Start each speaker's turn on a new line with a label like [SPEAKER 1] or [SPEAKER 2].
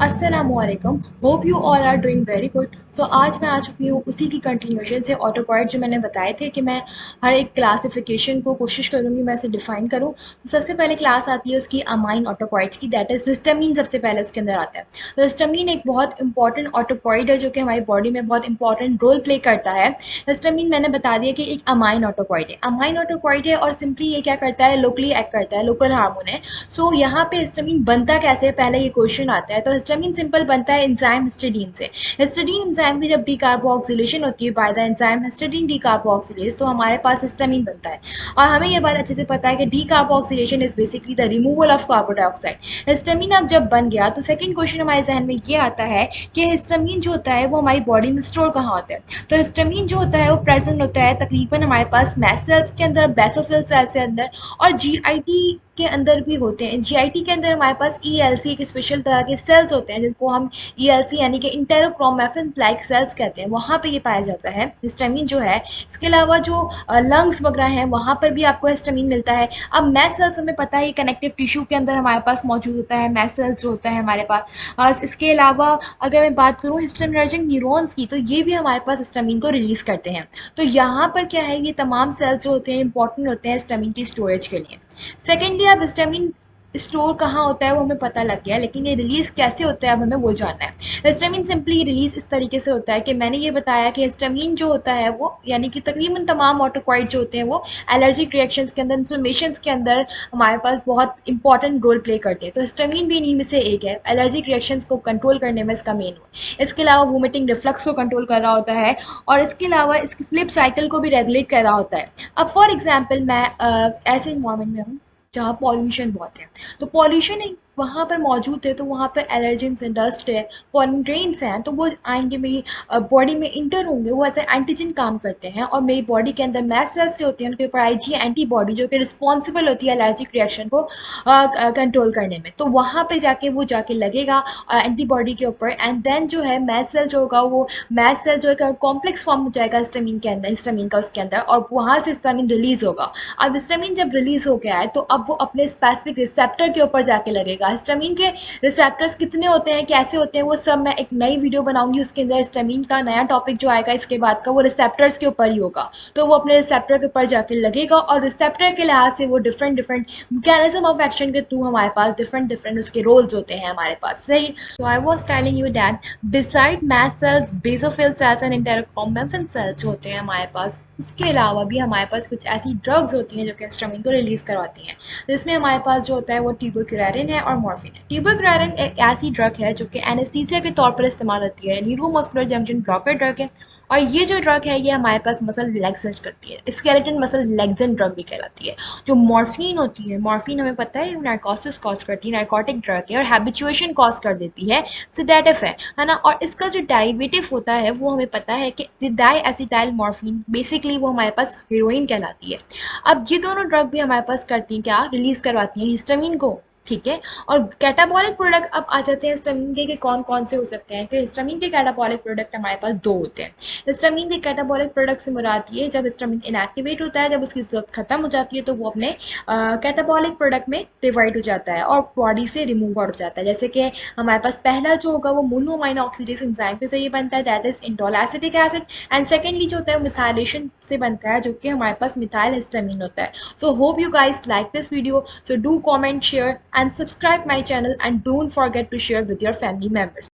[SPEAKER 1] अस्सलामुअलैकुम, hope you all are doing very good. So आज मैं आ चुकी हूँ उसी की कंटिन्यूएशन से ऑटोकॉइड जो मैंने बताए थे कि मैं हर एक क्लासिफिकेशन को कोशिश करूँगी मैं उसे डिफाइन करूँ। तो सबसे पहले क्लास आती है उसकी अमाइन ऑटोकॉइड्स की, दैट इज हिस्टामीन सबसे पहले उसके अंदर आता है। तो हिस्टामीन एक बहुत इंपॉर्टेंट ऑटोकॉइड है जो कि हमारी बॉडी में बहुत इंपॉर्टेंट रोल प्ले करता है। हिस्टामीन मैंने बता दिया कि एक अमाइन ऑटोकॉइड है, अमाइन ऑटोकॉइड है और सिंपली ये क्या करता है, लोकली एक्ट करता है, लोकल हार्मोन है। सो यहाँ पे हिस्टामीन बनता कैसे है, पहले ये क्वेश्चन आता है। तो हिस्टामीन सिंपल बनता है एंजाइम हिस्टिडीन से। हिस्टिडीन एंजाइम की जब डीकार्बोक्सिलेशन होती है by the enzyme histidine decarboxylase, तो हमारे पास हिस्टामीन बनता है। और हमें ये बात अच्छे से पता है कि decarboxylation is basically the removal of carbon dioxide. Histamine अब जब बन गया तो सेकंड क्वेश्चन हमारे जहन में ये आता है कि हिस्टामीन जो होता है वो हमारी बॉडी में स्टोर कहाँ होता है। तो हिस्टामीन जो होता है वो प्रेजेंट होता है तकरीबन हमारे पास मैस्ट सेल्स के अंदर, बेसोफिल सेल्स के अंदर, और जीआईटी के अंदर भी होते हैं। जीआईटी के अंदर हमारे पास ईएलसी एक स्पेशल तरह के सेल्स होते हैं जिसको हम ईएलसी यानी कि इंटेरोक्रोमैफिन लाइक सेल्स कहते हैं, वहाँ पे ये पाया जाता है हिस्टामीन जो है। इसके अलावा जो लंग्स वगैरह हैं वहाँ पर भी आपको हिस्टामीन मिलता है। अब मैस्ट सेल्स हमें पता है कनेक्टिव टिश्यू के अंदर हमारे पास मौजूद होता है, मैस्ट सेल्स जो होता है हमारे पास। इसके अलावा अगर मैं बात करूँ हिस्टामिनर्जिक न्यूरॉन्स की, तो ये भी हमारे पास हिस्टामीन को रिलीज करते हैं। तो यहाँ पर क्या है, ये तमाम सेल्स जो होते हैं इंपॉर्टेंट होते हैं हिस्टामीन की स्टोरेज के लिए। सेकेंडली अब हिस्टामीन स्टोर कहाँ होता है वो हमें पता लग गया, लेकिन ये रिलीज कैसे होता है अब हमें वो जानना है। हिस्टामीन सिंपली रिलीज इस तरीके से होता है कि मैंने ये बताया कि हिस्टामीन जो होता है वो यानी कि तकरीबन तमाम ऑटोकॉइड जो होते हैं वो एलर्जिक रिएक्शंस के अंदर, इन्फ्लेमेशन के अंदर हमारे पास बहुत इंपॉर्टेंट रोल प्ले करते हैं। तो हिस्टामीन भी इन्हीं में से एक है, एलर्जिक रिएक्शंस को कंट्रोल करने में इसका मेन हो। इसके अलावा वोमिटिंग रिफ्लक्स को कंट्रोल कर रहा होता है, और इसके अलावा इसकी स्लिप साइकिल को भी रेगुलेट कर रहा होता है। अब फॉर एग्जाम्पल मैं ऐसे इन्वायरमेंट में हूँ जहाँ पॉल्यूशन बहुत है, तो पॉल्यूशन एक वहाँ पर मौजूद है, तो वहाँ पर एलर्जेंस है, डस्ट है, पॉलन ग्रेन्स हैं, तो वो आएंगे मेरी बॉडी में इंटर होंगे, वो ऐसे एंटीजन काम करते हैं और मेरी बॉडी के अंदर मैस्ट सेल्स जो होती हैं उनके ऊपर आईजी एंटीबॉडी जो कि रिस्पॉन्सिबल होती है एलर्जिक रिएक्शन को कंट्रोल करने में। तो वहाँ पे जाके वो जाके लगेगा एंटीबॉडी के ऊपर, एंड देन जो है मैस्ट सेल जो होगा वो मैस्ट सेल जो है कॉम्प्लेक्स फॉर्म हो जाएगा हिस्टामीन के अंदर, हिस्टामीन का उसके अंदर, और वहाँ से हिस्टामीन रिलीज होगा। अब हिस्टामीन जब रिलीज हो गया है तो अब वो अपने स्पेसिफिक रिसेप्टर के ऊपर जाके लगेगा। हिस्टामीन के रिसेप्टर्स कितने होते हैं, कैसे होते हैं, वो सब मैं एक नई वीडियो बनाऊंगी, उसके अंदर हिस्टामीन का नया टॉपिक जो आएगा इसके बाद का वो रिसेप्टर्स के ऊपर ही होगा। तो वो अपने रिसेप्टर के ऊपर जाके लगेगा और रिसेप्टर के लिहाज से वो different different mechanism of action के थ्रू हमारे पास डिफरेंट डिफरेंट उसके रोल्स होते हैं हमारे पास, सही। तो I was telling you that beside mast cells, basophil cells and enterochromaffin cells होते हैं हमारे पास, उसके अलावा भी हमारे पास कुछ ऐसी ड्रग्स होती हैं जो कि हिस्टामीन को रिलीज करवाती हैं। जिसमें हमारे पास जो होता है वो ट्यूबरक्युलिन है और मॉर्फिन है। ट्यूबरक्युलिन एक ऐसी ड्रग है जो कि एनेस्थीसिया के तौर पर इस्तेमाल होती है, न्यूरोमस्कुलर जंक्शन ब्लॉकर ड्रग है। और ये जो ड्रग है ये हमारे पास मसल रिलैक्सेशन करती है, स्केलेटन मसल रिलैक्सेंट ड्रग भी कहलाती है। जो मॉर्फिन होती है, मॉर्फिन हमें पता है नार्कोसिस कॉज करती है, नार्कोटिक ड्रग है और हैबिचुएशन कॉज कर देती है, सिडेटिव है ना। और इसका जो डेरिवेटिव होता है वो हमें पता है कि डाईएसिटाइल मॉर्फिन, बेसिकली वो हमारे पास हीरोइन कहलाती है। अब ये दोनों ड्रग भी हमारे पास करती हैं क्या, रिलीज करवाती हैं हिस्टामीन को, ठीक है। और कैटाबॉलिक प्रोडक्ट अब आ जाते हैं हिस्टामीन के कौन कौन से हो सकते हैं। तो हिस्टामीन के कैटाबॉलिक प्रोडक्ट हमारे पास दो होते हैं। हिस्टामीन के कैटाबॉलिक प्रोडक्ट से मुराद ये, जब हिस्टामीन इनएक्टिवेट होता है, जब उसकी जरूरत खत्म हो जाती है, तो वो अपने कैटाबॉलिक प्रोडक्ट में डिवाइड हो जाता है और बॉडी से रिमूव आउट हो जाता है। जैसे कि हमारे पास पहला जो होगा वो मोनोअमाइनो ऑक्सीडेज एंजाइम के जरिए बनता है, that is indole acetic acid. And secondly जो होता है वो मिथाइलेशन से बनता है, जो कि हमारे पास मिथाइल हिस्टामीन होता है। So hope you guys like this video. So do comment, share and subscribe my channel, and don't forget to share with your family members.